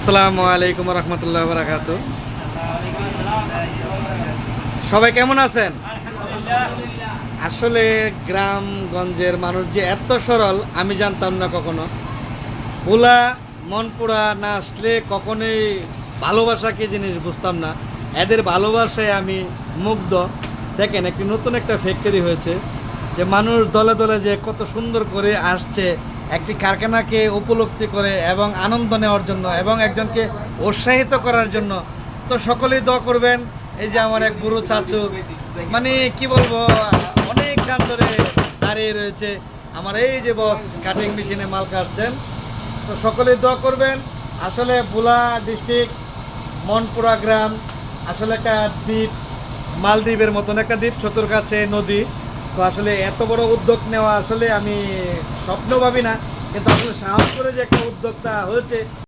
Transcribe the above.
আসসালামু আলাইকুম রহমতুল্লাহ বারাকাতু। সবাই কেমন আছেন? আসলে গ্রামগঞ্জের মানুষ যে এত সরল আমি জানতাম না কখনো। ভোলা মনপুরা না আসলে কখনোই ভালোবাসা কি জিনিস বুঝতাম না। এদের ভালোবাসায় আমি মুগ্ধ। দেখেন একটি নতুন একটা ফ্যাক্টরি হয়েছে, যে মানুষ দলে দলে যে কত সুন্দর করে আসছে একটি কারখানাকে উপলব্ধি করে এবং আনন্দ নেওয়ার জন্য এবং একজনকে উৎসাহিত করার জন্য। তো সকলেই দোয়া করবেন। এই যে আমার এক বুড়ো চাচু, মানে কি বলবো, অনেক গান ধরে দাঁড়িয়ে রয়েছে। আমার এই যে বস কাটিং মেশিনে মাল কাটছেন। তো সকলেই দোয়া করবেন। আসলে ভোলা ডিস্ট্রিক্ট মনপুরা গ্রাম আসলে একটা দ্বীপ, মালদ্বীপের মতন একটা দ্বীপ, চতুর্কাছে নদী। তো আসলে এত বড় উদ্যোগ নেওয়া আসলে আমি স্বপ্ন ভাবি না, কিন্তু আসলে সাহস করে যে একটা উদ্যোক্তা হয়েছে